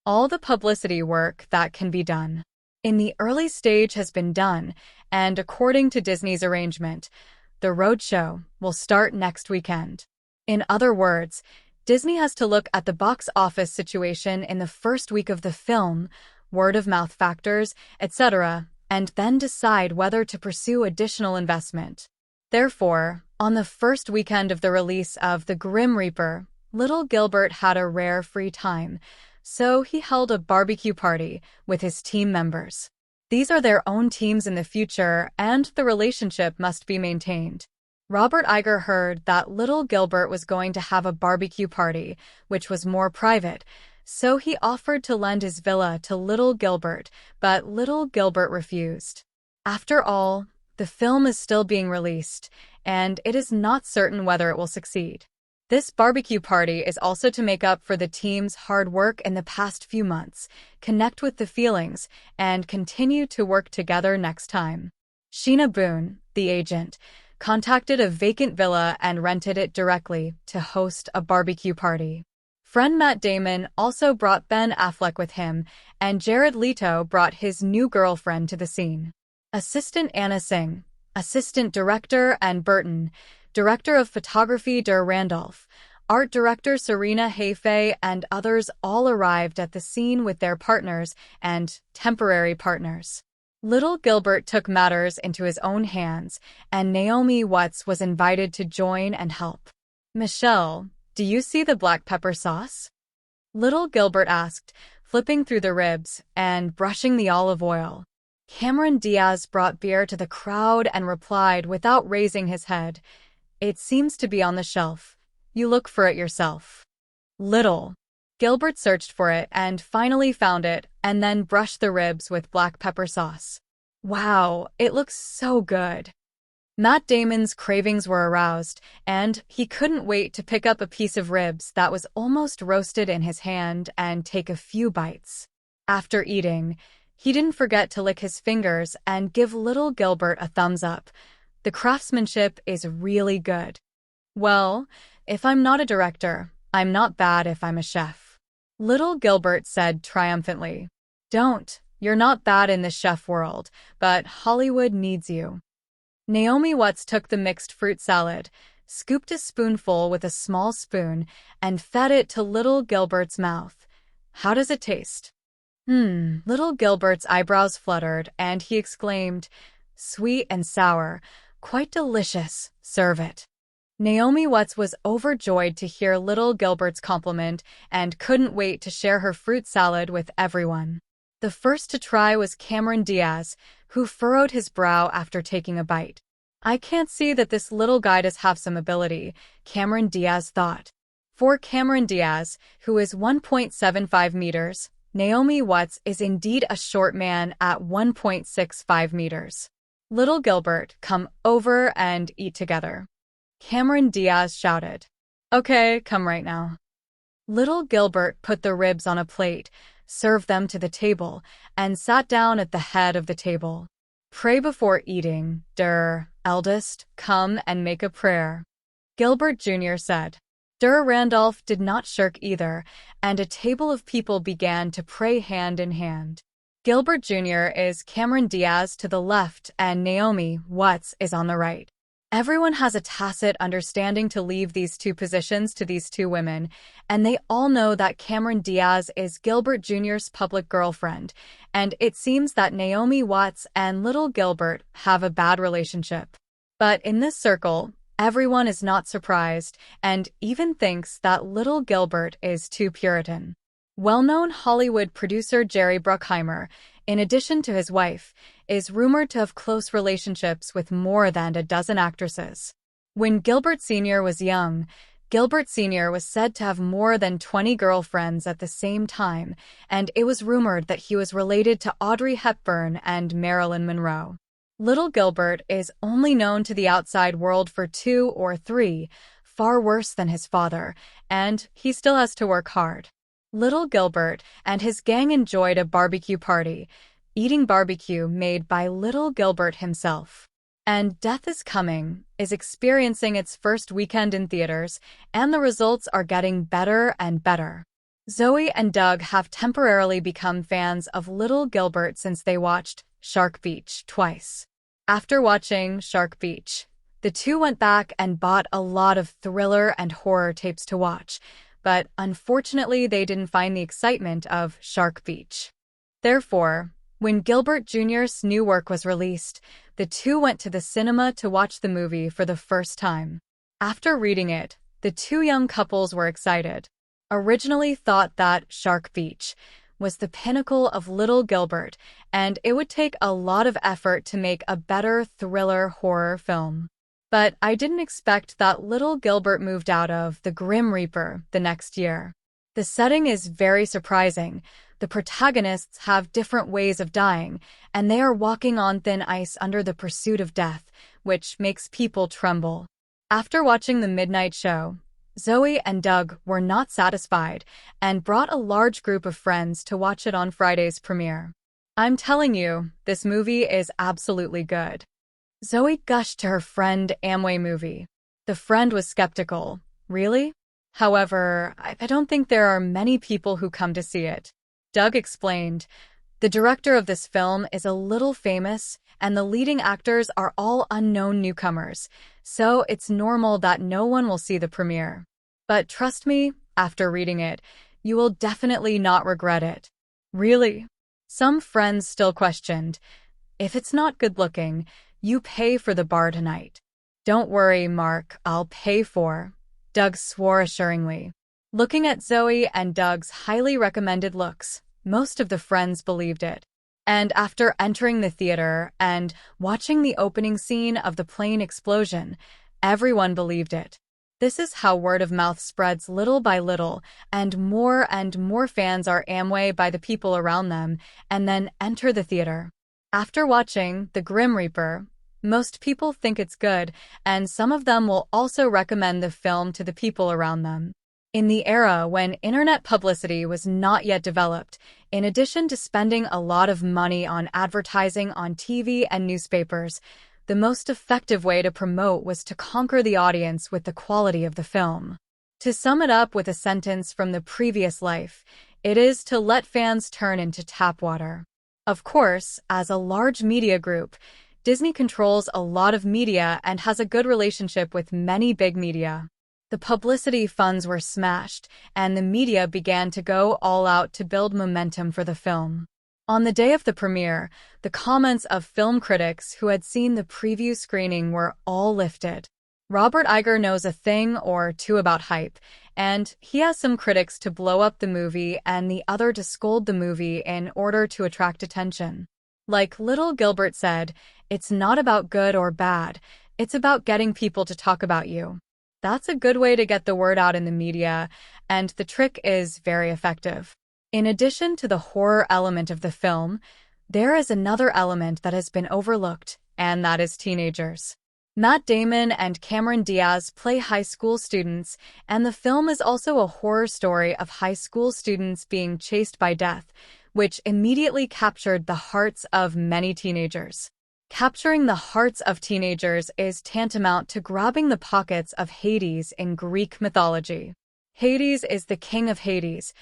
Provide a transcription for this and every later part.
All the publicity work that can be done in the early stage has been done, and according to Disney's arrangement, the roadshow will start next weekend. In other words, Disney has to look at the box office situation in the first week of the film, word-of-mouth factors, etc., and then decide whether to pursue additional investment. Therefore, on the first weekend of the release of The Grim Reaper, little Gilbert had a rare free time, so he held a barbecue party with his team members. These are their own teams in the future, and the relationship must be maintained. Robert Iger heard that little Gilbert was going to have a barbecue party, which was more private, so he offered to lend his villa to little Gilbert, but little Gilbert refused. After all, the film is still being released, and it is not certain whether it will succeed. This barbecue party is also to make up for the team's hard work in the past few months, connect with the feelings, and continue to work together next time. Sheena Boone, the agent, contacted a vacant villa and rented it directly to host a barbecue party. Friend Matt Damon also brought Ben Affleck with him, and Jared Leto brought his new girlfriend to the scene. Assistant Anna Singh, assistant director Ann Burton, director of photography Dur Randolph, art director Serena Hayfay, and others all arrived at the scene with their partners and temporary partners. Little Gilbert took matters into his own hands, and Naomi Watts was invited to join and help. "Michelle, do you see the black pepper sauce?" Little Gilbert asked, flipping through the ribs and brushing the olive oil. Cameron Diaz brought beer to the crowd and replied without raising his head, "It seems to be on the shelf. You look for it yourself." Little Gilbert searched for it and finally found it, and then brushed the ribs with black pepper sauce. Wow, it looks so good. Matt Damon's cravings were aroused, and he couldn't wait to pick up a piece of ribs that was almost roasted in his hand and take a few bites. After eating, he didn't forget to lick his fingers and give little Gilbert a thumbs up. The craftsmanship is really good. "Well, if I'm not a director, I'm not bad if I'm a chef," little Gilbert said triumphantly. You're not bad in the chef world, but Hollywood needs you." Naomi Watts took the mixed fruit salad, scooped a spoonful with a small spoon, and fed it to little Gilbert's mouth. "How does it taste?" Little Gilbert's eyebrows fluttered, and he exclaimed, "Sweet and sour, quite delicious, serve it." Naomi Watts was overjoyed to hear little Gilbert's compliment and couldn't wait to share her fruit salad with everyone. The first to try was Cameron Diaz, who furrowed his brow after taking a bite. "I can't see that this little guy does have some ability," Cameron Diaz thought. For Cameron Diaz, who is 1.75 meters, Naomi Watts is indeed a short man at 1.65 meters. "Little Gilbert, come over and eat together," Cameron Diaz shouted. "Okay, come right now." Little Gilbert put the ribs on a plate, served them to the table, and sat down at the head of the table. "Pray before eating, eldest, come and make a prayer," Gilbert Jr. said. Dur Randolph did not shirk either, and a table of people began to pray hand in hand. Gilbert Jr. is Cameron Diaz to the left and Naomi Watts is on the right. Everyone has a tacit understanding to leave these two positions to these two women, and they all know that Cameron Diaz is Gilbert Jr.'s public girlfriend, and it seems that Naomi Watts and little Gilbert have a bad relationship. But in this circle, everyone is not surprised and even thinks that little Gilbert is too Puritan. Well-known Hollywood producer Jerry Bruckheimer, in addition to his wife, is rumored to have close relationships with more than a dozen actresses. When Gilbert Sr. was young, Gilbert Sr. was said to have more than 20 girlfriends at the same time, and it was rumored that he was related to Audrey Hepburn and Marilyn Monroe. Little Gilbert is only known to the outside world for 2 or 3, far worse than his father, and he still has to work hard. Little Gilbert and his gang enjoyed a barbecue party, eating barbecue made by little Gilbert himself. And Death is Coming is experiencing its first weekend in theaters, and the results are getting better and better. Zoe and Doug have temporarily become fans of Little Gilbert since they watched Shark Beach twice. After watching Shark Beach, the two went back and bought a lot of thriller and horror tapes to watch, but unfortunately they didn't find the excitement of Shark Beach. Therefore, when Gilbert Jr.'s new work was released, the two went to the cinema to watch the movie for the first time. After reading it, the two young couples were excited. Originally thought that Shark Beach was the pinnacle of Little Gilbert, and it would take a lot of effort to make a better thriller horror film. But I didn't expect that Little Gilbert moved out of The Grim Reaper the next year. The setting is very surprising. The protagonists have different ways of dying, and they are walking on thin ice under the pursuit of death, which makes people tremble. After watching the midnight show, Zoe and Doug were not satisfied and brought a large group of friends to watch it on Friday's premiere. I'm telling you, this movie is absolutely good. Zoe gushed to her friend Amway movie. The friend was skeptical. Really? However, I don't think there are many people who come to see it. Doug explained, the director of this film is a little famous, and the leading actors are all unknown newcomers, so it's normal that no one will see the premiere. But trust me, after reading it, you will definitely not regret it. Really? Some friends still questioned, if it's not good looking, you pay for the bar tonight. Don't worry, Mark, I'll pay for. Doug swore assuringly. Looking at Zoe and Doug's highly recommended looks, most of the friends believed it. And after entering the theater and watching the opening scene of the plane explosion, everyone believed it. This is how word of mouth spreads little by little, and more fans are Amway by the people around them, and then enter the theater. After watching The Grim Reaper, most people think it's good, and some of them will also recommend the film to the people around them. In the era when internet publicity was not yet developed, in addition to spending a lot of money on advertising on TV and newspapers, the most effective way to promote was to conquer the audience with the quality of the film. To sum it up with a sentence from the previous life, it is to let fans turn into tap water. Of course, as a large media group, Disney controls a lot of media and has a good relationship with many big media. The publicity funds were smashed, and the media began to go all out to build momentum for the film. On the day of the premiere, the comments of film critics who had seen the preview screening were all lifted. Robert Iger knows a thing or two about hype, and he has some critics to blow up the movie and the other to scold the movie in order to attract attention. Like Little Gilbert said, it's not about good or bad, it's about getting people to talk about you. That's a good way to get the word out in the media, and the trick is very effective. In addition to the horror element of the film, there is another element that has been overlooked, and that is teenagers. Matt Damon and Cameron Diaz play high school students, and the film is also a horror story of high school students being chased by death, which immediately captured the hearts of many teenagers. Capturing the hearts of teenagers is tantamount to grabbing the pockets of Hades in Greek mythology. Hades is the king of Hades,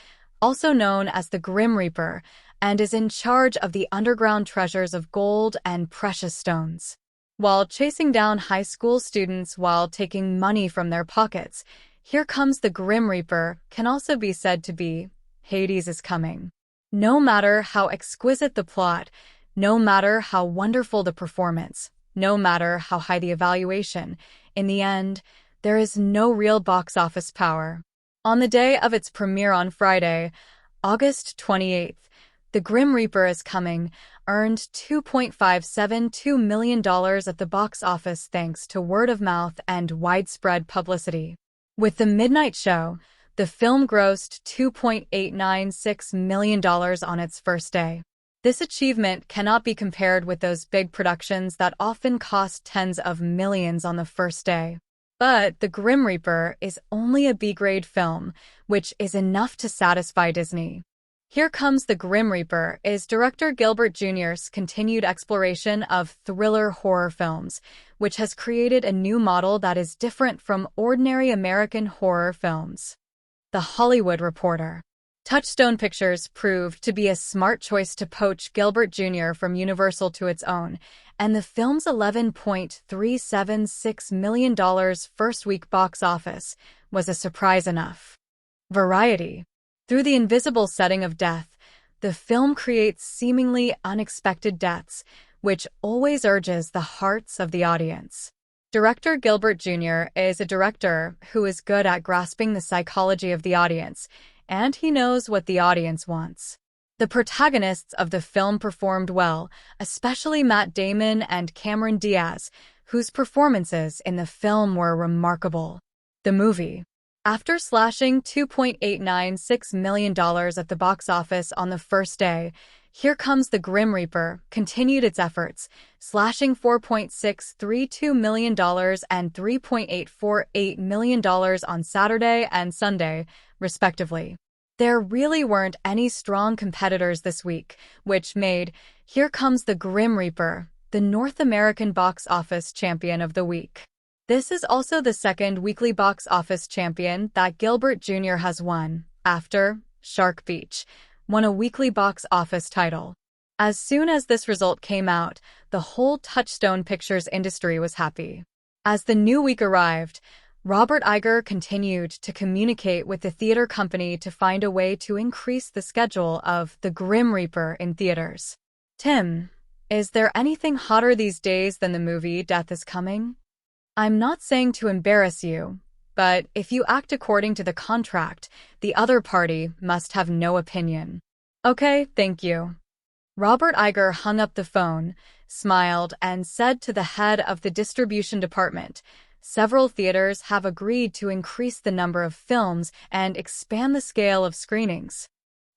also known as the Grim Reaper, and is in charge of the underground treasures of gold and precious stones. While chasing down high school students while taking money from their pockets, Here Comes the Grim Reaper can also be said to be Hades is coming. No matter how exquisite the plot, no matter how wonderful the performance, no matter how high the evaluation, in the end, there is no real box office power. On the day of its premiere on Friday, August 28th, The Grim Reaper is Coming earned $2.572 million at the box office thanks to word of mouth and widespread publicity. With the midnight show, the film grossed $2.896 million on its first day. This achievement cannot be compared with those big productions that often cost tens of millions on the first day. But The Grim Reaper is only a B-grade film, which is enough to satisfy Disney. Here Comes the Grim Reaper is director Gilbert Jr.'s continued exploration of thriller horror films, which has created a new model that is different from ordinary American horror films. The Hollywood Reporter. Touchstone Pictures proved to be a smart choice to poach Gilbert Jr. from Universal to its own, and the film's $11.376 million first-week box office was a surprise enough. Variety. Through the invisible setting of death, the film creates seemingly unexpected deaths, which always urges the hearts of the audience. Director Gilbert Jr. is a director who is good at grasping the psychology of the audience, and he knows what the audience wants. The protagonists of the film performed well, especially Matt Damon and Cameron Diaz, whose performances in the film were remarkable. The movie, after slashing $2.896 million at the box office on the first day, Here Comes the Grim Reaper continued its efforts, slashing $4.632 million and $3.848 million on Saturday and Sunday, respectively. There really weren't any strong competitors this week, which made Here Comes the Grim Reaper the North American box office champion of the week. This is also the second weekly box office champion that Gilbert Jr. has won, after Shark Beach won a weekly box office title. As soon as this result came out, the whole Touchstone Pictures industry was happy. As the new week arrived, Robert Iger continued to communicate with the theater company to find a way to increase the schedule of The Grim Reaper in theaters. Tim, is there anything hotter these days than the movie Death is Coming? I'm not saying to embarrass you, but if you act according to the contract, the other party must have no opinion. Okay, thank you. Robert Iger hung up the phone, smiled, and said to the head of the distribution department, "Several theaters have agreed to increase the number of films and expand the scale of screenings."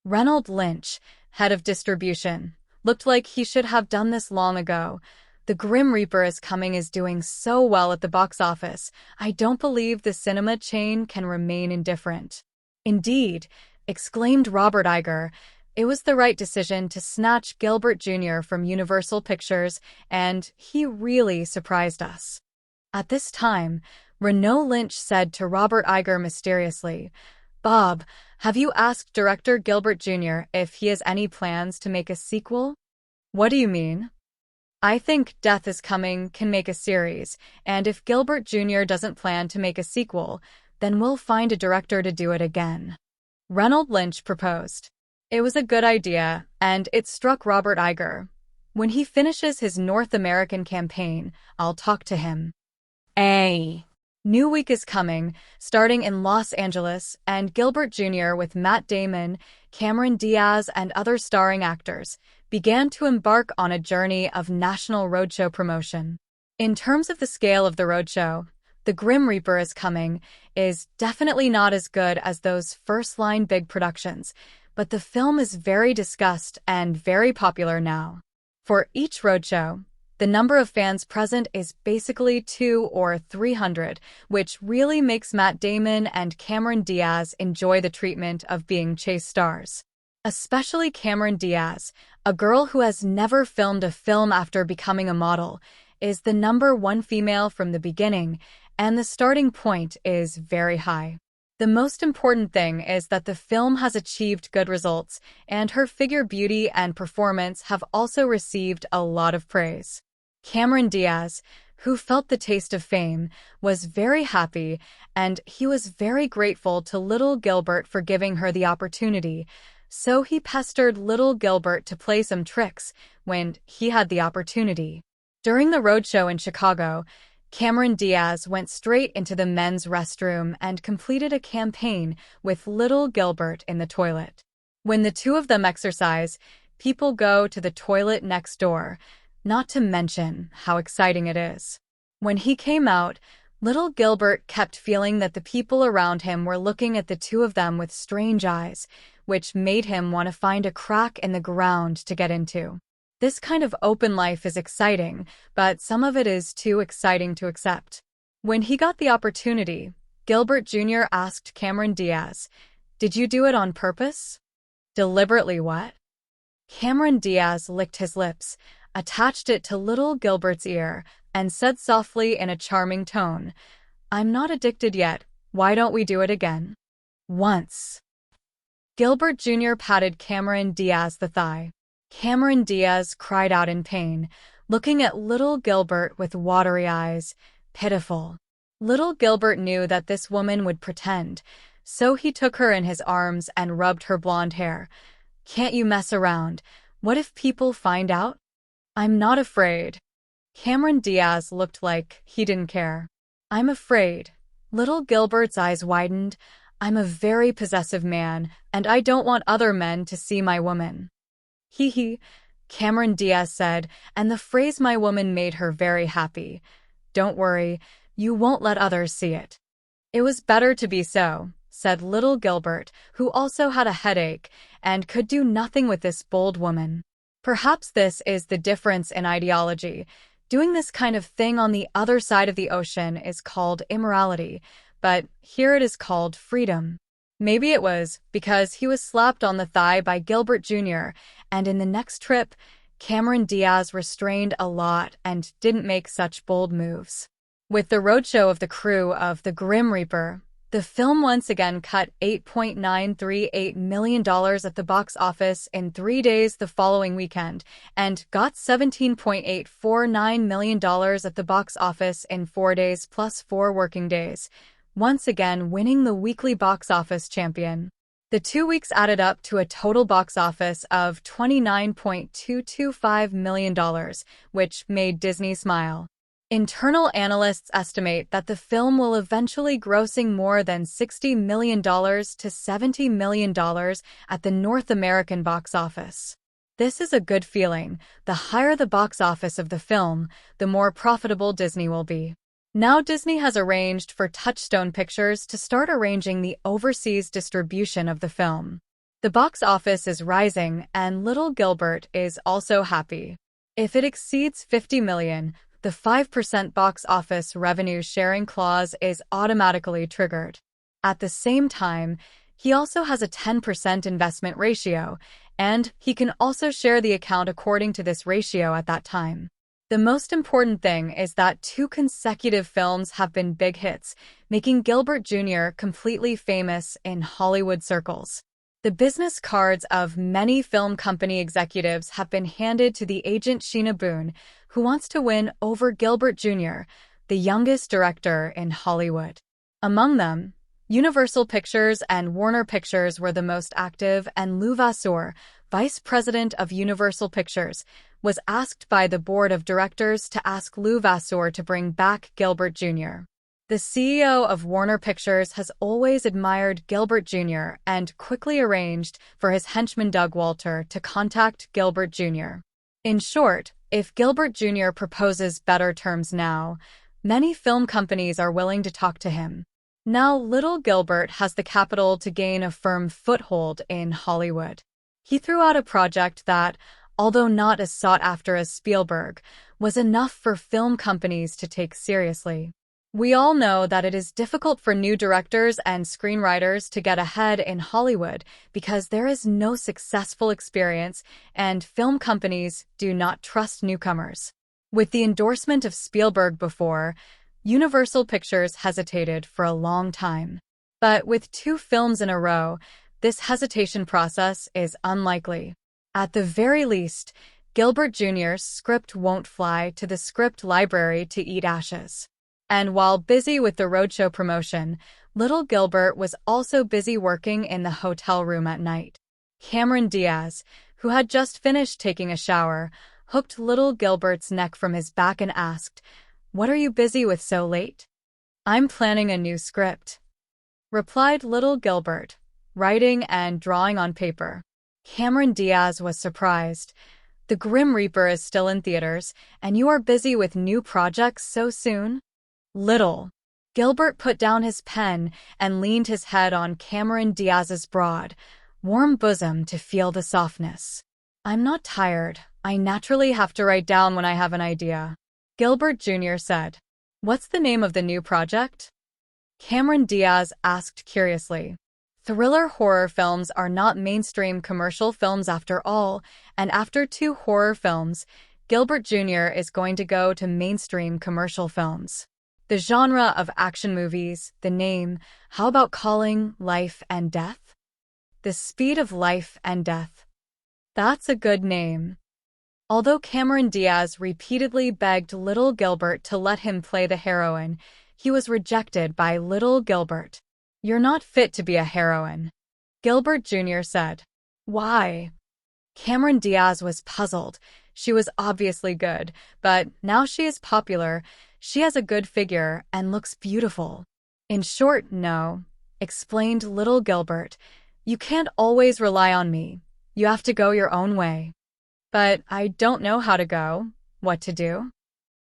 Reynold Lynch, head of distribution, looked like he should have done this long ago. The Grim Reaper is Coming is doing so well at the box office, I don't believe the cinema chain can remain indifferent. Indeed, exclaimed Robert Iger, it was the right decision to snatch Gilbert Jr. from Universal Pictures, and he really surprised us. At this time, Reynold Lynch said to Robert Iger mysteriously, "Bob, have you asked director Gilbert Jr. if he has any plans to make a sequel?" "What do you mean?" "I think Death is Coming can make a series, and if Gilbert Jr. doesn't plan to make a sequel, then we'll find a director to do it again." Reynold Lynch proposed. It was a good idea, and it struck Robert Iger. When he finishes his North American campaign, I'll talk to him. A new week is coming, starting in Los Angeles, and Gilbert Jr. with Matt Damon, Cameron Diaz, and other starring actors began to embark on a journey of national roadshow promotion. In terms of the scale of the roadshow, The Grim Reaper is Coming is definitely not as good as those first-line big productions, but the film is very discussed and very popular now. For each roadshow, the number of fans present is basically 200 or 300, which really makes Matt Damon and Cameron Diaz enjoy the treatment of being chase stars. Especially Cameron Diaz, a girl who has never filmed a film after becoming a model, is the #1 female from the beginning, and the starting point is very high. The most important thing is that the film has achieved good results, and her figure beauty and performance have also received a lot of praise. Cameron Diaz, who felt the taste of fame, was very happy, and he was very grateful to little Gilbert for giving her the opportunity, so he pestered little Gilbert to play some tricks when he had the opportunity. During the roadshow in Chicago, Cameron Diaz went straight into the men's restroom and completed a campaign with little Gilbert in the toilet. When the two of them exercise, people go to the toilet next door, not to mention how exciting it is. When he came out, little Gilbert kept feeling that the people around him were looking at the two of them with strange eyes, which made him want to find a crack in the ground to get into. This kind of open life is exciting, but some of it is too exciting to accept. When he got the opportunity, Gilbert Jr. asked Cameron Diaz, "Did you do it on purpose?" "Deliberately what?" Cameron Diaz licked his lips, attached it to little Gilbert's ear, and said softly in a charming tone, "I'm not addicted yet. Why don't we do it again?" Once. Gilbert Jr. patted Cameron Diaz the thigh. Cameron Diaz cried out in pain, looking at little Gilbert with watery eyes. Pitiful. Little Gilbert knew that this woman would pretend, so he took her in his arms and rubbed her blonde hair. Can't you mess around? What if people find out? I'm not afraid. Cameron Diaz looked like he didn't care. I'm afraid. Little Gilbert's eyes widened. I'm a very possessive man, and I don't want other men to see my woman. Hee hee, Cameron Diaz said, and the phrase my woman made her very happy. Don't worry, you won't let others see it. It was better to be so, said little Gilbert, who also had a headache and could do nothing with this bold woman. Perhaps this is the difference in ideology. Doing this kind of thing on the other side of the ocean is called immorality, but here it is called freedom. Maybe it was because he was slapped on the thigh by Gilbert Jr., and in the next trip, Cameron Diaz restrained a lot and didn't make such bold moves. With the roadshow of the crew of The Grim Reaper, the film once again cut $8.938 million at the box office in 3 days the following weekend, and got $17.849 million at the box office in 4 days plus 4 working days, once again winning the weekly box office champion. The 2 weeks added up to a total box office of $29.225 million, which made Disney smile. Internal analysts estimate that the film will eventually grossing more than $60 million to $70 million at the North American box office. This is a good feeling. The higher the box office of the film, the more profitable Disney will be. Now Disney has arranged for Touchstone Pictures to start arranging the overseas distribution of the film. The box office is rising, and little Gilbert is also happy. If it exceeds $50 million, the 5% box office revenue sharing clause is automatically triggered. At the same time, he also has a 10% investment ratio, and he can also share the account according to this ratio at that time. The most important thing is that 2 consecutive films have been big hits, making Gilbert Jr. completely famous in Hollywood circles. The business cards of many film company executives have been handed to the agent Sheena Boone, who wants to win over Gilbert Jr., the youngest director in Hollywood. Among them, Universal Pictures and Warner Pictures were the most active, and Lou Vasseur, vice president of Universal Pictures, was asked by the board of directors to ask Lou Vasseur to bring back Gilbert Jr. The CEO of Warner Pictures has always admired Gilbert Jr. and quickly arranged for his henchman Doug Walter to contact Gilbert Jr. In short, if Gilbert Jr. proposes better terms now, many film companies are willing to talk to him. Now little Gilbert has the capital to gain a firm foothold in Hollywood. He threw out a project that, although not as sought after as Spielberg, was enough for film companies to take seriously. We all know that it is difficult for new directors and screenwriters to get ahead in Hollywood because there is no successful experience and film companies do not trust newcomers. With the endorsement of Spielberg before, Universal Pictures hesitated for a long time. But with 2 films in a row, this hesitation process is unlikely. At the very least, Gilbert Jr.'s script won't fly to the script library to eat ashes. And while busy with the roadshow promotion, little Gilbert was also busy working in the hotel room at night. Cameron Diaz, who had just finished taking a shower, hooked little Gilbert's neck from his back and asked, "What are you busy with so late?" "I'm planning a new script," replied little Gilbert, writing and drawing on paper. Cameron Diaz was surprised. The Grim Reaper is still in theaters, and you are busy with new projects so soon? Little Gilbert put down his pen and leaned his head on Cameron Diaz's broad, warm bosom to feel the softness. "I'm not tired. I naturally have to write down when I have an idea," Gilbert Jr. said. "What's the name of the new project?" Cameron Diaz asked curiously. Thriller horror films are not mainstream commercial films after all, and after 2 horror films, Gilbert Jr. is going to go to mainstream commercial films. The genre of action movies, the name, how about calling Life and Death? The Speed of Life and Death. That's a good name. Although Cameron Diaz repeatedly begged Little Gilbert to let him play the heroine, he was rejected by Little Gilbert. "You're not fit to be a heroine," Gilbert Jr. said. "Why?" Cameron Diaz was puzzled. She was obviously good, but now she is popular. She has a good figure and looks beautiful. "In short, no," explained Little Gilbert. "You can't always rely on me. You have to go your own way." "But I don't know how to go. What to do?"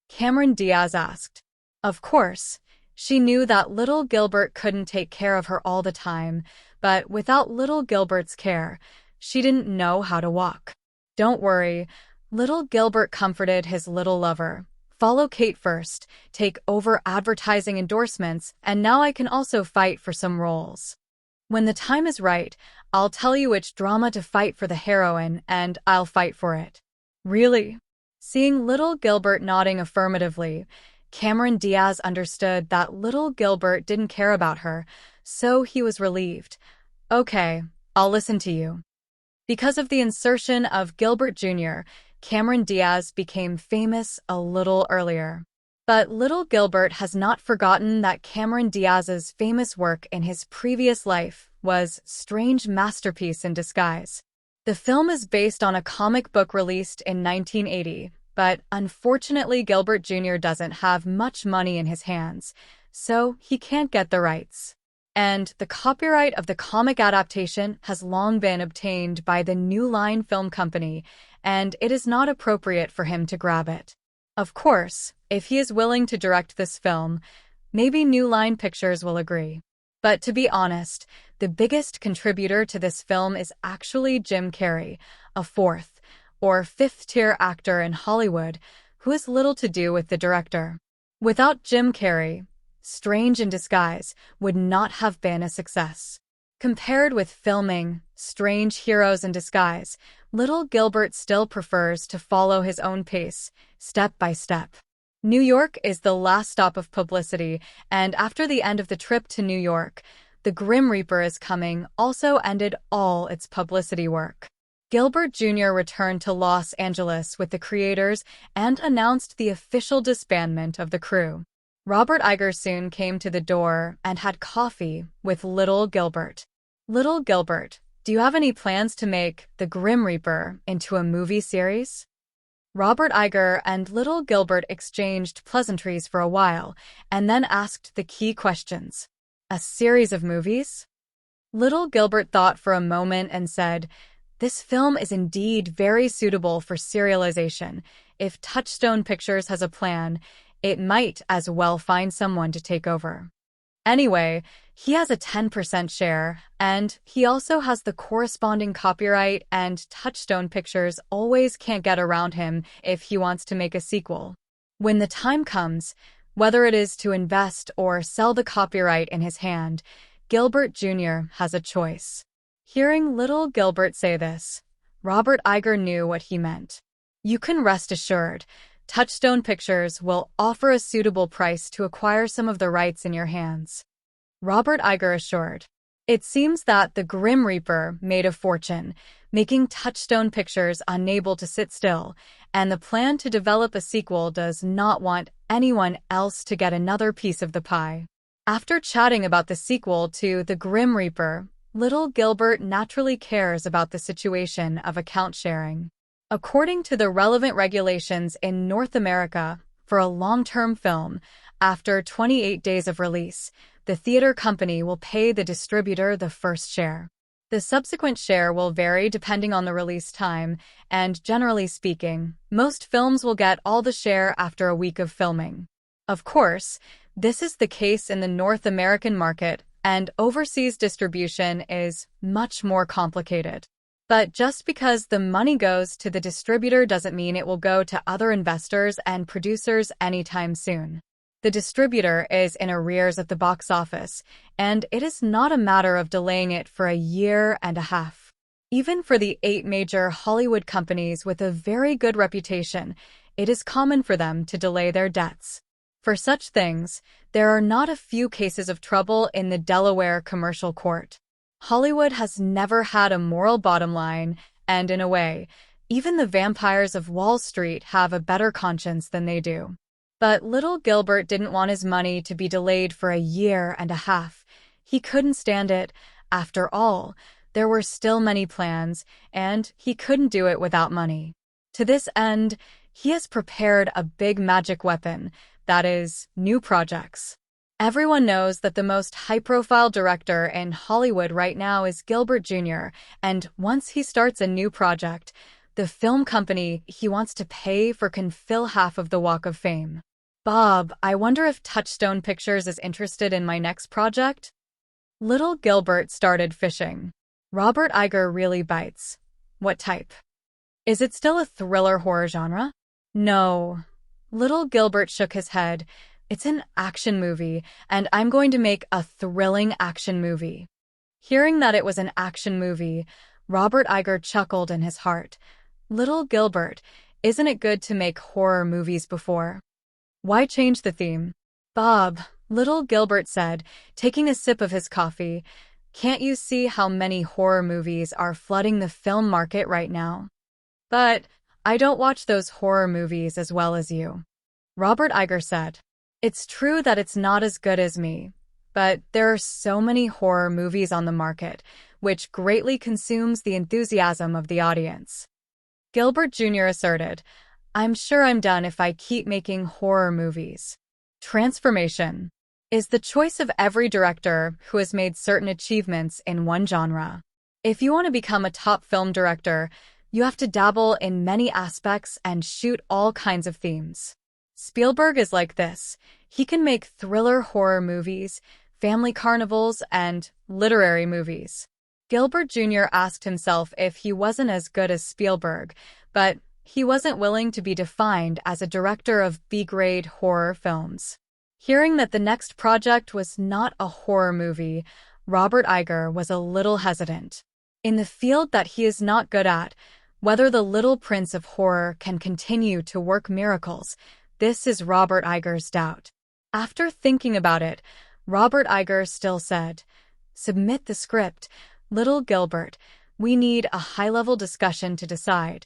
Cameron Diaz asked. Of course, she knew that Little Gilbert couldn't take care of her all the time, but without Little Gilbert's care, she didn't know how to walk. "Don't worry," Little Gilbert comforted his little lover. "Follow Kate first, take over advertising endorsements, and now I can also fight for some roles. When the time is right, I'll tell you which drama to fight for the heroine, and I'll fight for it." "Really?" Seeing Little Gilbert nodding affirmatively, Cameron Diaz understood that Little Gilbert didn't care about her, so he was relieved. "Okay, I'll listen to you." Because of the insertion of Gilbert Jr., Cameron Diaz became famous a little earlier. But Little Gilbert has not forgotten that Cameron Diaz's famous work in his previous life was Strange Masterpiece in Disguise. The film is based on a comic book released in 1980, but unfortunately Gilbert Jr. doesn't have much money in his hands, so he can't get the rights. And the copyright of the comic adaptation has long been obtained by the New Line Film Company, and it is not appropriate for him to grab it. Of course, if he is willing to direct this film, maybe New Line Pictures will agree. But to be honest, the biggest contributor to this film is actually Jim Carrey, a fourth or fifth-tier actor in Hollywood who has little to do with the director. Without Jim Carrey, Strange in Disguise would not have been a success. Compared with filming Strange Heroes in Disguise, Little Gilbert still prefers to follow his own pace, step by step. New York is the last stop of publicity, and after the end of the trip to New York, The Grim Reaper is Coming also ended all its publicity work. Gilbert Jr. returned to Los Angeles with the creators and announced the official disbandment of the crew. Robert Iger soon came to the door and had coffee with Little Gilbert. "Little Gilbert, do you have any plans to make The Grim Reaper into a movie series?" Robert Iger and Little Gilbert exchanged pleasantries for a while, and then asked the key questions. "A series of movies?" Little Gilbert thought for a moment and said, "This film is indeed very suitable for serialization. If Touchstone Pictures has a plan, it might as well find someone to take over. Anyway, he has a 10% share, and he also has the corresponding copyright, and Touchstone Pictures always can't get around him if he wants to make a sequel. When the time comes, whether it is to invest or sell the copyright in his hand, Gilbert Jr. has a choice." Hearing Little Gilbert say this, Robert Iger knew what he meant. "You can rest assured, Touchstone Pictures will offer a suitable price to acquire some of the rights in your hands," Robert Iger assured. It seems that The Grim Reaper made a fortune, making Touchstone Pictures unable to sit still, and the plan to develop a sequel does not want anyone else to get another piece of the pie. After chatting about the sequel to The Grim Reaper, Little Gilbert naturally cares about the situation of account sharing. According to the relevant regulations in North America, for a long-term film, after 28 days of release, the theater company will pay the distributor the first share. The subsequent share will vary depending on the release time, and generally speaking, most films will get all the share after a week of filming. Of course, this is the case in the North American market, and overseas distribution is much more complicated. But just because the money goes to the distributor doesn't mean it will go to other investors and producers anytime soon. The distributor is in arrears at the box office, and it is not a matter of delaying it for a year and a half. Even for the 8 major Hollywood companies with a very good reputation, it is common for them to delay their debts. For such things, there are not a few cases of trouble in the Delaware Commercial Court. Hollywood has never had a moral bottom line, and in a way, even the vampires of Wall Street have a better conscience than they do. But little Gilbert didn't want his money to be delayed for a year and a half. He couldn't stand it. After all, there were still many plans, and he couldn't do it without money. To this end, he has prepared a big magic weapon, that is, new projects. Everyone knows that the most high-profile director in Hollywood right now is Gilbert Jr., and once he starts a new project, the film company he wants to pay for can fill half of the Walk of Fame. Bob, I wonder if Touchstone Pictures is interested in my next project? Little Gilbert started fishing. Robert Iger really bites. What type? Is it still a thriller horror genre? No. Little Gilbert shook his head. It's an action movie, and I'm going to make a thrilling action movie. Hearing that it was an action movie, Robert Iger chuckled in his heart. Little Gilbert, isn't it good to make horror movies before? Why change the theme? Bob, little Gilbert said, taking a sip of his coffee, can't you see how many horror movies are flooding the film market right now? But I don't watch those horror movies as well as you. Robert Iger said, it's true that it's not as good as me, but there are so many horror movies on the market, which greatly consumes the enthusiasm of the audience. Gilbert Jr. asserted, I'm sure I'm done if I keep making horror movies. Transformation is the choice of every director who has made certain achievements in one genre. If you want to become a top film director, you have to dabble in many aspects and shoot all kinds of themes. Spielberg is like this. He can make thriller horror movies, family carnivals, and literary movies. Gilbert Jr. asked himself if he wasn't as good as Spielberg, but he wasn't willing to be defined as a director of B-grade horror films. Hearing that the next project was not a horror movie, Robert Iger was a little hesitant. In the field that he is not good at, whether the little prince of horror can continue to work miracles, this is Robert Iger's doubt. After thinking about it, Robert Iger still said, submit the script, little Gilbert. We need a high-level discussion to decide.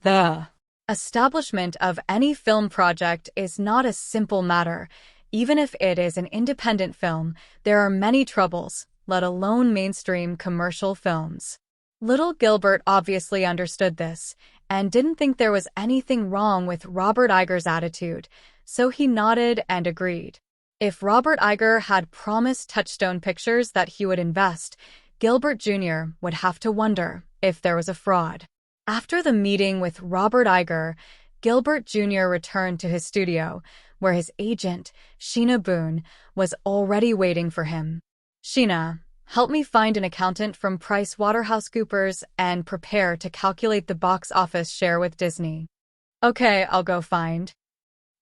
The establishment of any film project is not a simple matter. Even if it is an independent film, there are many troubles, let alone mainstream commercial films. Little Gilbert obviously understood this, and didn't think there was anything wrong with Robert Iger's attitude, so he nodded and agreed. If Robert Iger had promised Touchstone Pictures that he would invest, Gilbert Jr. would have to wonder if there was a fraud. After the meeting with Robert Iger, Gilbert Jr. returned to his studio, where his agent, Sheena Boone, was already waiting for him. Sheena, help me find an accountant from PricewaterhouseCoopers and prepare to calculate the box office share with Disney. Okay, I'll go find.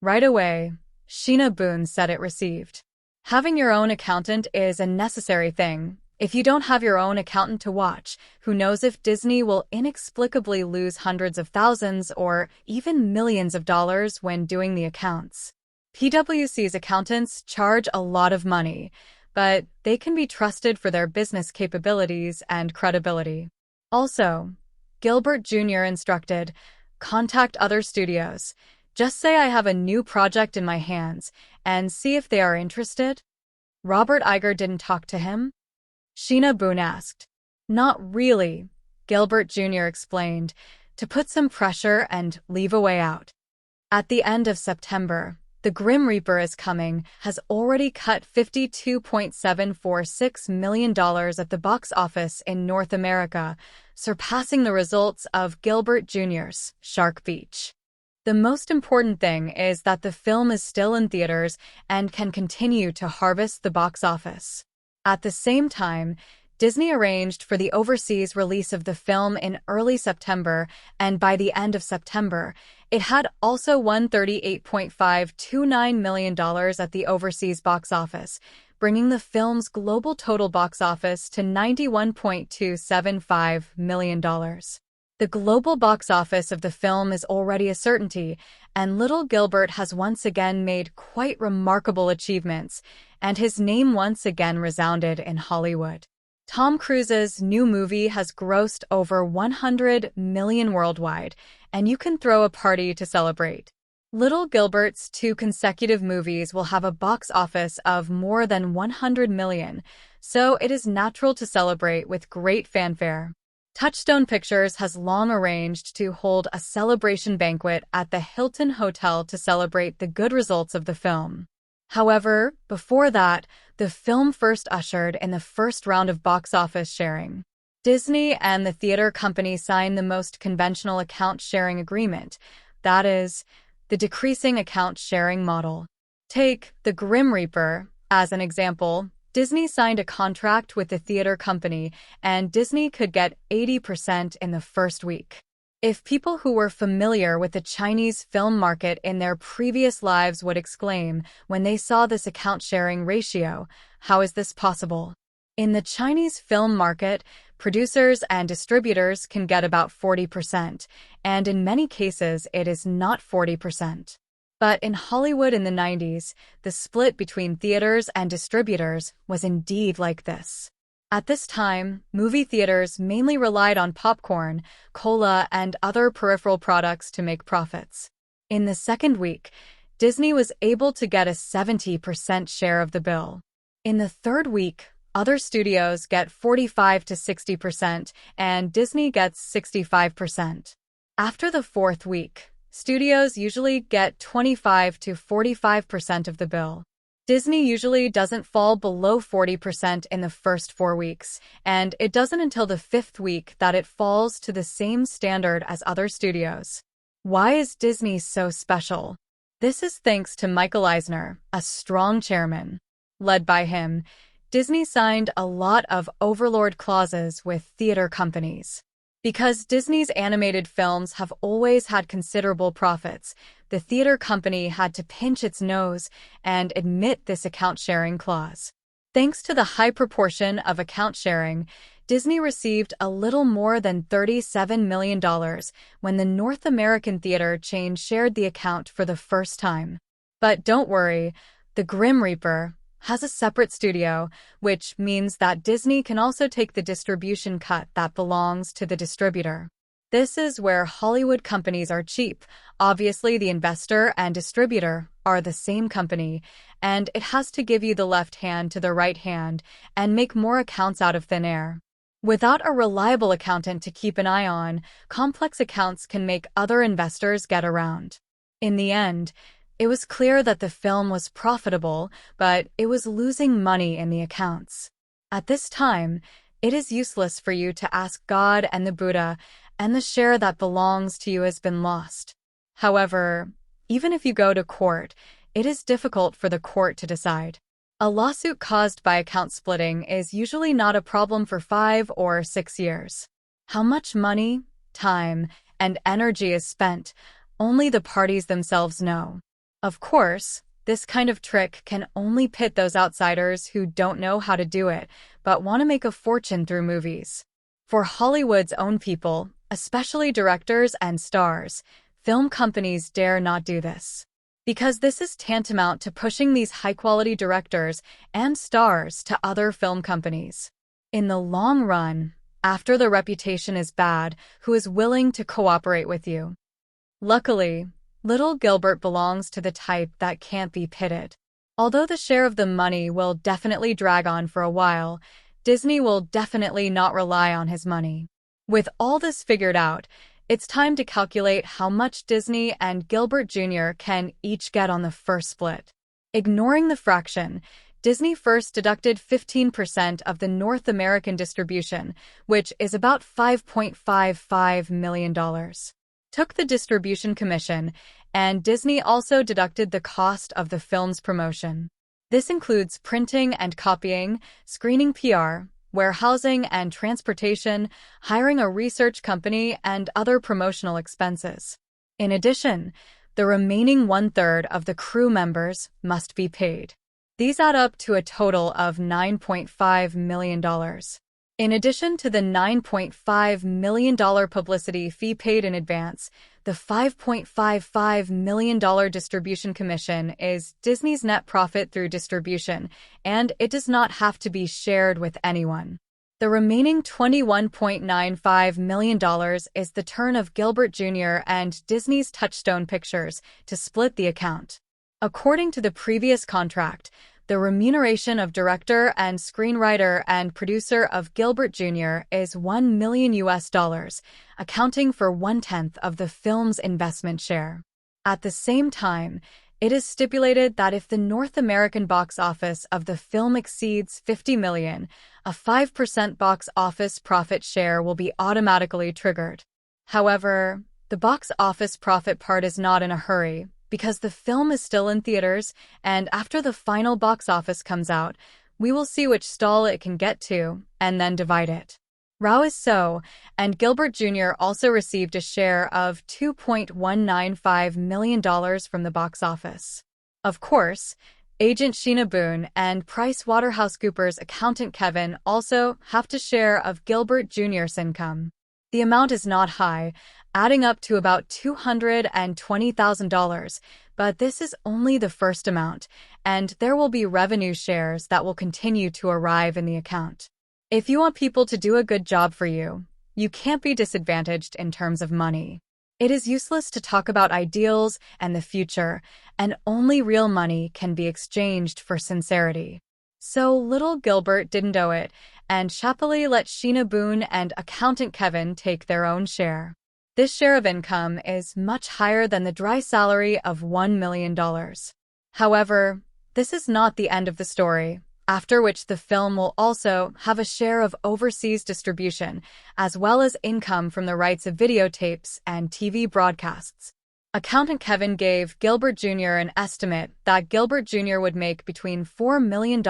Right away, Sheena Boone said it received. Having your own accountant is a necessary thing. If you don't have your own accountant to watch, who knows if Disney will inexplicably lose hundreds of thousands or even millions of dollars when doing the accounts. PwC's accountants charge a lot of money, but they can be trusted for their business capabilities and credibility. Also, Gilbert Jr. instructed, contact other studios. Just say I have a new project in my hands and see if they are interested. Robert Iger didn't talk to him? Sheena Boone asked. Not really, Gilbert Jr. explained, to put some pressure and leave a way out. At the end of September, The Grim Reaper is Coming has already cut $52.746 million at the box office in North America, surpassing the results of Gilbert Jr.'s Shark Beach. The most important thing is that the film is still in theaters and can continue to harvest the box office. At the same time, Disney arranged for the overseas release of the film in early September, and by the end of September, it had also won $38.529 million at the overseas box office, bringing the film's global total box office to $91.275 million. The global box office of the film is already a certainty, and little Gilbert has once again made quite remarkable achievements, and his name once again resounded in Hollywood. Tom Cruise's new movie has grossed over 100 million worldwide, and you can throw a party to celebrate. Little Gilbert's 2 consecutive movies will have a box office of more than 100 million, so it is natural to celebrate with great fanfare. Touchstone Pictures has long arranged to hold a celebration banquet at the Hilton Hotel to celebrate the good results of the film. However, before that, the film first ushered in the first round of box office sharing. Disney and the theater company signed the most conventional account sharing agreement, that is, the decreasing account sharing model. Take The Grim Reaper as an example. Disney signed a contract with the theater company, and Disney could get 80% in the first week. If people who were familiar with the Chinese film market in their previous lives would exclaim when they saw this account-sharing ratio, how is this possible? In the Chinese film market, producers and distributors can get about 40%, and in many cases it is not 40%. But in Hollywood in the 90s, the split between theaters and distributors was indeed like this. At this time, movie theaters mainly relied on popcorn, cola, and other peripheral products to make profits. In the second week, Disney was able to get a 70% share of the bill. In the third week, other studios get 45 to 60%, and Disney gets 65%. After the fourth week, studios usually get 25 to 45% of the bill. Disney usually doesn't fall below 40% in the first 4 weeks, and it doesn't until the fifth week that it falls to the same standard as other studios. Why is Disney so special? This is thanks to Michael Eisner, a strong chairman. Led by him, Disney signed a lot of overlord clauses with theater companies. Because Disney's animated films have always had considerable profits, the theater company had to pinch its nose and admit this account-sharing clause. Thanks to the high proportion of account sharing, Disney received a little more than $37 million when the North American theater chain shared the account for the first time. But don't worry, The Grim Reaper has a separate studio, which means that Disney can also take the distribution cut that belongs to the distributor. This is where Hollywood companies are cheap. Obviously, the investor and distributor are the same company, and it has to give you the left hand to the right hand and make more accounts out of thin air. Without a reliable accountant to keep an eye on, complex accounts can make other investors get around. In the end, it was clear that the film was profitable, but it was losing money in the accounts. At this time, it is useless for you to ask God and the Buddha, and the share that belongs to you has been lost. However, even if you go to court, it is difficult for the court to decide. A lawsuit caused by account splitting is usually not a problem for 5 or 6 years. How much money, time, and energy is spent, only the parties themselves know. Of course, this kind of trick can only pit those outsiders who don't know how to do it, but want to make a fortune through movies. For Hollywood's own people, especially directors and stars, film companies dare not do this. Because this is tantamount to pushing these high-quality directors and stars to other film companies. In the long run, after the reputation is bad, who is willing to cooperate with you? Luckily, Little Gilbert belongs to the type that can't be pitted. Although the share of the money will definitely drag on for a while, Disney will definitely not rely on his money. With all this figured out, it's time to calculate how much Disney and Gilbert Jr. can each get on the first split. Ignoring the fraction, Disney first deducted 15% of the North American distribution, which is about $5.55 million. Took the distribution commission, and Disney also deducted the cost of the film's promotion. This includes printing and copying, screening PR, warehousing and transportation, hiring a research company, and other promotional expenses. In addition, the remaining 1/3 of the crew members must be paid. These add up to a total of $9.5 million. In addition to the $9.5 million publicity fee paid in advance, the $5.55 million distribution commission is Disney's net profit through distribution, and it does not have to be shared with anyone. The remaining $21.95 million is the turn of Gilbert Jr. and Disney's Touchstone Pictures to split the account. According to the previous contract, the remuneration of director and screenwriter and producer of Gilbert Jr. is $1 million, accounting for 1/10 of the film's investment share. At the same time, it is stipulated that if the North American box office of the film exceeds $50 million, a 5% box office profit share will be automatically triggered. However, the box office profit part is not in a hurry, because the film is still in theaters, and after the final box office comes out, we will see which stall it can get to, and then divide it. Rao is so, and Gilbert Jr. also received a share of $2.195 million from the box office. Of course, agent Sheena Boone and PricewaterhouseCoopers accountant Kevin also have to share of Gilbert Jr.'s income. The amount is not high, adding up to about $220,000, but this is only the first amount, and there will be revenue shares that will continue to arrive in the account. If you want people to do a good job for you, you can't be disadvantaged in terms of money. It is useless to talk about ideals and the future, and only real money can be exchanged for sincerity. So little Gilbert didn't owe it, and happily let Sheena Boone and accountant Kevin take their own share. This share of income is much higher than the dry salary of $1 million. However, this is not the end of the story, after which the film will also have a share of overseas distribution, as well as income from the rights of videotapes and TV broadcasts. Accountant Kevin gave Gilbert Jr. an estimate that Gilbert Jr. would make between $4 million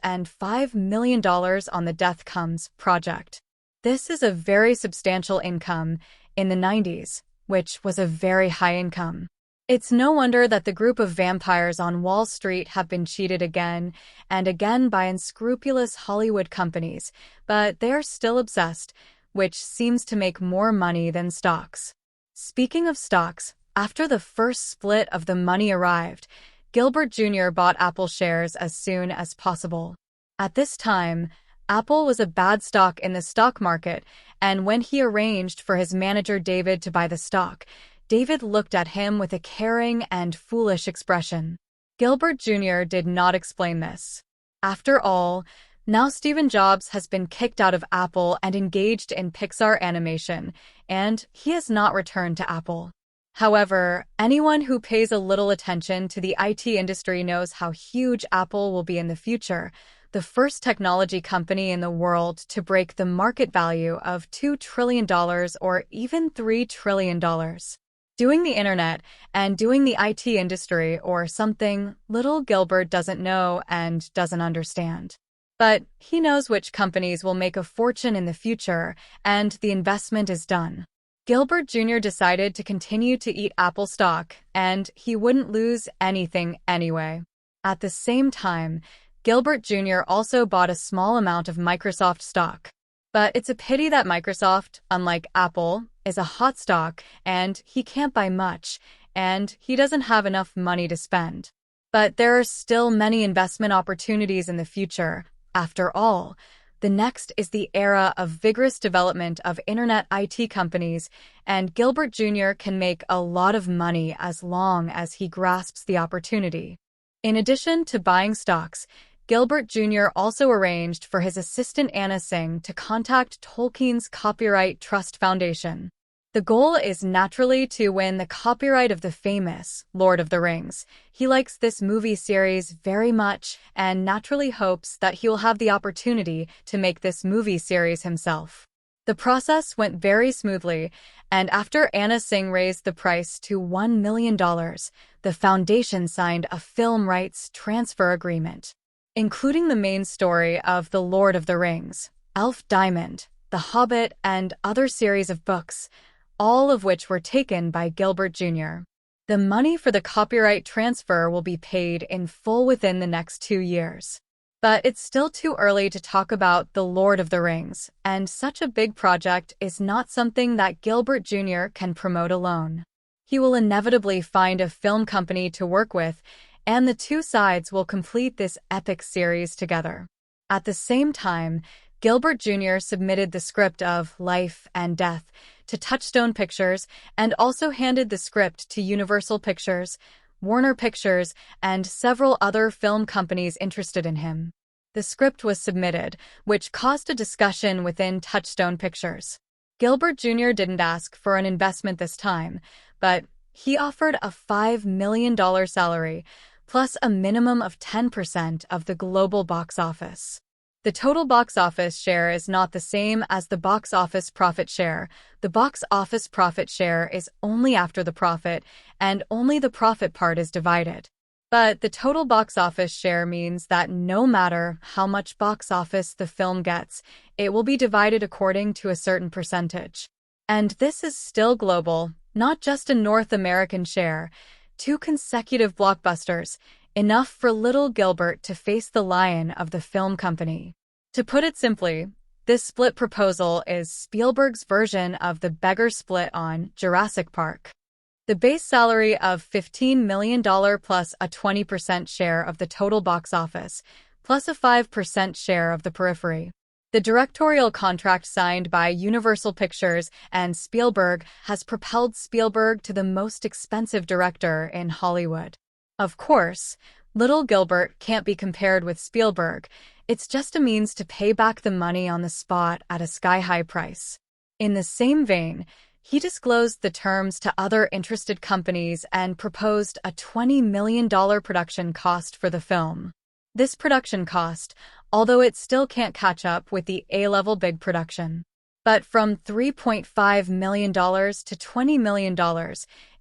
and $5 million on the Death Comes project. This is a very substantial income in the 90s, which was a very high income. It's no wonder that the group of vampires on Wall Street have been cheated again and again by unscrupulous Hollywood companies, but they are still obsessed, which seems to make more money than stocks. Speaking of stocks, after the first split of the money arrived, Gilbert Jr. bought Apple shares as soon as possible. At this time, Apple was a bad stock in the stock market, and when he arranged for his manager David to buy the stock, David looked at him with a caring and foolish expression. Gilbert Jr. did not explain this. After all, now Steve Jobs has been kicked out of Apple and engaged in Pixar animation, and he has not returned to Apple. However, anyone who pays a little attention to the IT industry knows how huge Apple will be in the future, the first technology company in the world to break the market value of $2 trillion or even $3 trillion. Doing the internet and doing the IT industry or something little Gilbert doesn't know and doesn't understand. But he knows which companies will make a fortune in the future, and the investment is done. Gilbert Jr. decided to continue to eat Apple stock, and he wouldn't lose anything anyway. At the same time, Gilbert Jr. also bought a small amount of Microsoft stock. But it's a pity that Microsoft, unlike Apple, is a hot stock, and he can't buy much, and he doesn't have enough money to spend. But there are still many investment opportunities in the future. After all, the next is the era of vigorous development of internet IT companies, and Gilbert Jr. can make a lot of money as long as he grasps the opportunity. In addition to buying stocks, Gilbert Jr. also arranged for his assistant Anna Singh to contact Tolkien's Copyright Trust Foundation. The goal is naturally to win the copyright of the famous Lord of the Rings. He likes this movie series very much and naturally hopes that he will have the opportunity to make this movie series himself. The process went very smoothly, and after Anna Singh raised the price to $1 million, the foundation signed a film rights transfer agreement, including the main story of The Lord of the Rings, Elf Diamond, The Hobbit, and other series of books, all of which were taken by Gilbert Jr. The money for the copyright transfer will be paid in full within the next 2 years. But it's still too early to talk about The Lord of the Rings, and such a big project is not something that Gilbert Jr. can promote alone. He will inevitably find a film company to work with, and the two sides will complete this epic series together. At the same time, Gilbert Jr. submitted the script of Life and Death to Touchstone Pictures and also handed the script to Universal Pictures, Warner Pictures, and several other film companies interested in him. The script was submitted, which caused a discussion within Touchstone Pictures. Gilbert Jr. didn't ask for an investment this time, but he offered a $5 million salary, plus a minimum of 10% of the global box office. The total box office share is not the same as the box office profit share. The box office profit share is only after the profit, and only the profit part is divided. But the total box office share means that no matter how much box office the film gets, it will be divided according to a certain percentage. And this is still global, not just a North American share. 2 consecutive blockbusters, enough for little Gilbert to face the lion of the film company. To put it simply, this split proposal is Spielberg's version of the beggar split on Jurassic Park. The base salary of $15 million plus a 20% share of the total box office, plus a 5% share of the periphery. The directorial contract signed by Universal Pictures and Spielberg has propelled Spielberg to the most expensive director in Hollywood. Of course, little Gilbert can't be compared with Spielberg. It's just a means to pay back the money on the spot at a sky-high price. In the same vein, he disclosed the terms to other interested companies and proposed a $20 million production cost for the film. This production cost, although it still can't catch up with the A-level big production. But from $3.5 million to $20 million,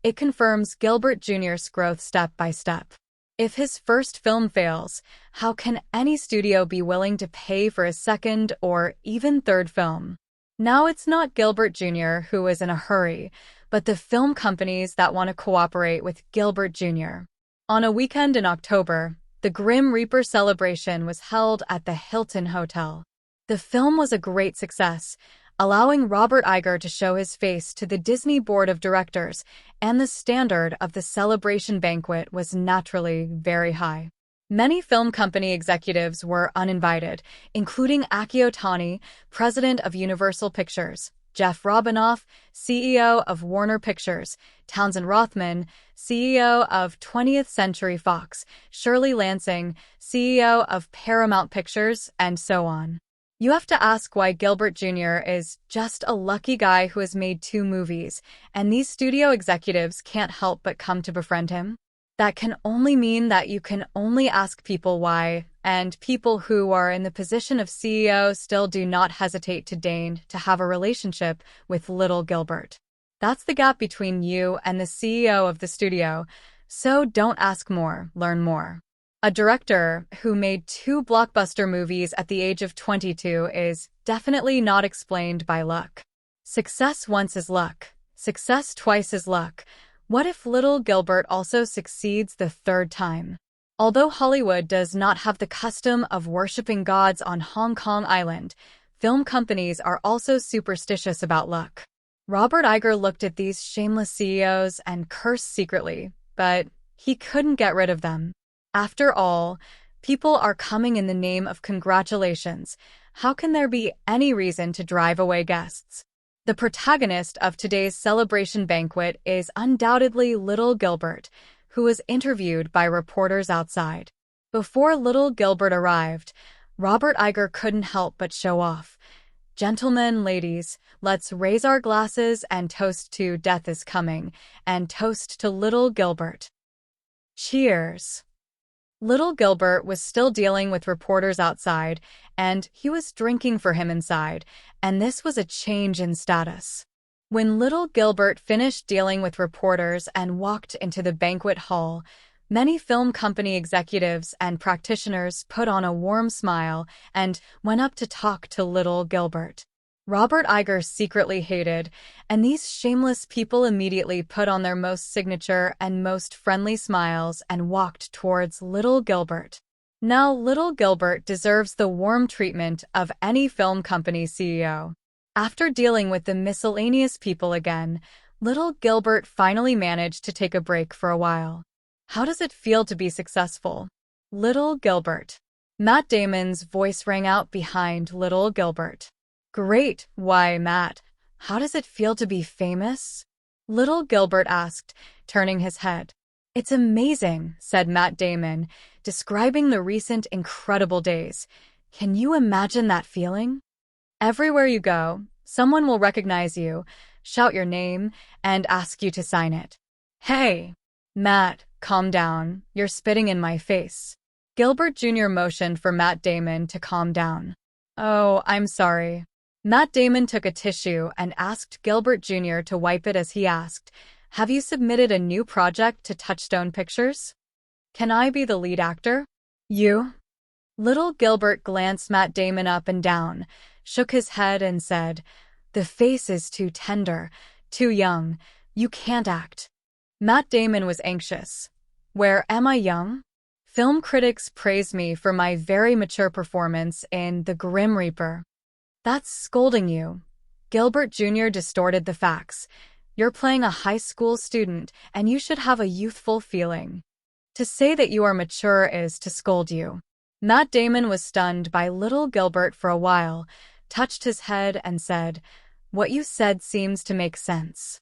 it confirms Gilbert Jr.'s growth step by step. If his first film fails, how can any studio be willing to pay for a second or even third film? Now it's not Gilbert Jr. who is in a hurry, but the film companies that want to cooperate with Gilbert Jr. On a weekend in October, the Grim Reaper celebration was held at the Hilton Hotel. The film was a great success, allowing Robert Iger to show his face to the Disney Board of Directors, and the standard of the celebration banquet was naturally very high. Many film company executives were uninvited, including Akio Tani, president of Universal Pictures, Jeff Robinoff, CEO of Warner Pictures, Townsend Rothman, CEO of 20th Century Fox, Shirley Lansing, CEO of Paramount Pictures, and so on. You have to ask why Gilbert Jr. is just a lucky guy who has made 2 movies, and these studio executives can't help but come to befriend him? That can only mean that you can only ask people why, and people who are in the position of CEO still do not hesitate to deign to have a relationship with little Gilbert. That's the gap between you and the CEO of the studio, so don't ask more, learn more. A director who made 2 blockbuster movies at the age of 22 is definitely not explained by luck. Success once is luck. Success twice is luck. What if little Gilbert also succeeds the 3rd time? Although Hollywood does not have the custom of worshipping gods on Hong Kong Island, film companies are also superstitious about luck. Robert Iger looked at these shameless CEOs and cursed secretly, but he couldn't get rid of them. After all, people are coming in the name of congratulations. How can there be any reason to drive away guests? The protagonist of today's celebration banquet is undoubtedly little Gilbert, who was interviewed by reporters outside. Before little Gilbert arrived, Robert Iger couldn't help but show off. Gentlemen, ladies, let's raise our glasses and toast to death is coming, and toast to little Gilbert. Cheers. Little Gilbert was still dealing with reporters outside, and he was drinking for him inside, and this was a change in status. When little Gilbert finished dealing with reporters and walked into the banquet hall, many film company executives and practitioners put on a warm smile and went up to talk to little Gilbert. Robert Iger secretly hated, and these shameless people immediately put on their most signature and most friendly smiles and walked towards little Gilbert. Now little Gilbert deserves the warm treatment of any film company CEO. After dealing with the miscellaneous people again, little Gilbert finally managed to take a break for a while. How does it feel to be successful? Little Gilbert. Matt Damon's voice rang out behind little Gilbert. Great, why, Matt, how does it feel to be famous? Little Gilbert asked, turning his head. It's amazing, said Matt Damon, describing the recent incredible days. Can you imagine that feeling? Everywhere you go, someone will recognize you, shout your name, and ask you to sign it. Hey, Matt, calm down. You're spitting in my face. Gilbert Jr. motioned for Matt Damon to calm down. Oh, I'm sorry. Matt Damon took a tissue and asked Gilbert Jr. to wipe it as he asked, have you submitted a new project to Touchstone Pictures? Can I be the lead actor? You? Little Gilbert glanced Matt Damon up and down, shook his head and said, the face is too tender, too young. You can't act. Matt Damon was anxious. Where am I young? Film critics praised me for my very mature performance in The Grim Reaper. That's scolding you. Gilbert Jr. distorted the facts. You're playing a high school student, and you should have a youthful feeling. To say that you are mature is to scold you. Matt Damon was stunned by little Gilbert for a while, touched his head and said, what you said seems to make sense.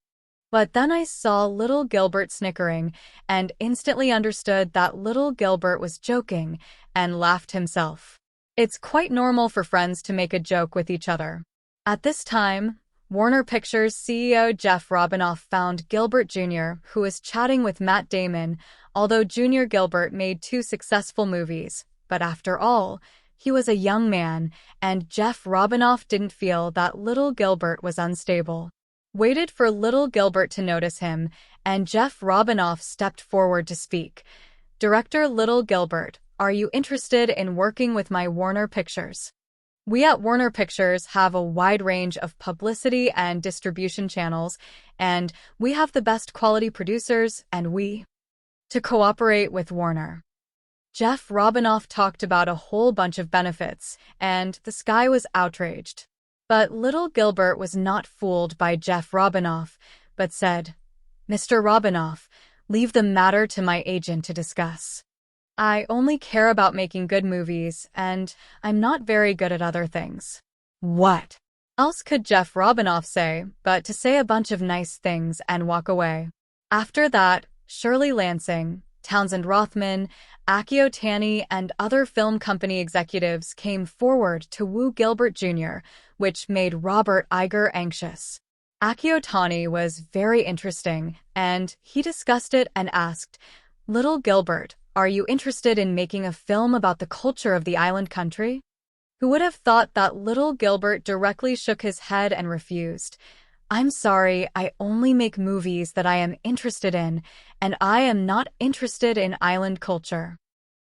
But then I saw little Gilbert snickering and instantly understood that little Gilbert was joking and laughed himself. It's quite normal for friends to make a joke with each other. At this time, Warner Pictures CEO Jeff Robinoff found Gilbert Jr., who was chatting with Matt Damon, although Jr. Gilbert made 2 successful movies. But after all, he was a young man, and Jeff Robinoff didn't feel that little Gilbert was unstable. Waited for little Gilbert to notice him, and Jeff Robinoff stepped forward to speak. Director Little Gilbert, are you interested in working with my Warner Pictures? We at Warner Pictures have a wide range of publicity and distribution channels, and we have the best quality producers, and to cooperate with Warner. Jeff Robinoff talked about a whole bunch of benefits, and the sky was outraged. But little Gilbert was not fooled by Jeff Robinoff, but said, Mr. Robinoff, leave the matter to my agent to discuss. I only care about making good movies, and I'm not very good at other things. What else could Jeff Robinoff say but to say a bunch of nice things and walk away? After that, Shirley Lansing, Townsend Rothman, Akio Tani, and other film company executives came forward to woo Gilbert Jr., which made Robert Iger anxious. Akio Tani was very interesting, and he discussed it and asked, Little Gilbert, are you interested in making a film about the culture of the island country? Who would have thought that little Gilbert directly shook his head and refused? I'm sorry, I only make movies that I am interested in, and I am not interested in island culture.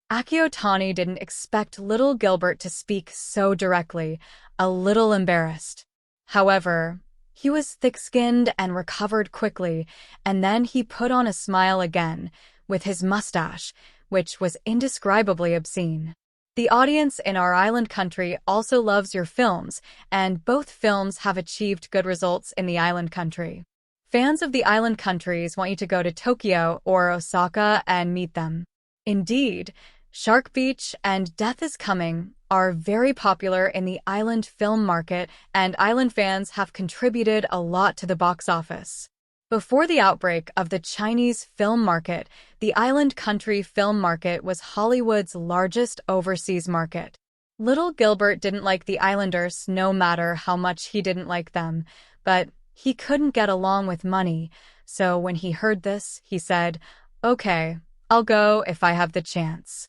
Akio Tani didn't expect little Gilbert to speak so directly, a little embarrassed. However, he was thick-skinned and recovered quickly, and then he put on a smile again, with his mustache, which was indescribably obscene. The audience in our island country also loves your films, and both films have achieved good results in the island country. Fans of the island countries want you to go to Tokyo or Osaka and meet them. Indeed, Shark Beach and Death is Coming are very popular in the island film market, and island fans have contributed a lot to the box office. Before the outbreak of the Chinese film market, the island country film market was Hollywood's largest overseas market. Little Gilbert didn't like the islanders no matter how much he didn't like them, but he couldn't get along with money, so when he heard this, he said, okay, I'll go if I have the chance.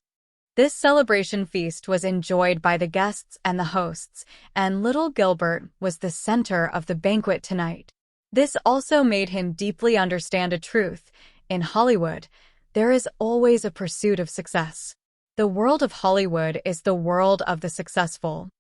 This celebration feast was enjoyed by the guests and the hosts, and little Gilbert was the center of the banquet tonight. This also made him deeply understand a truth. In Hollywood, there is always a pursuit of success. The world of Hollywood is the world of the successful.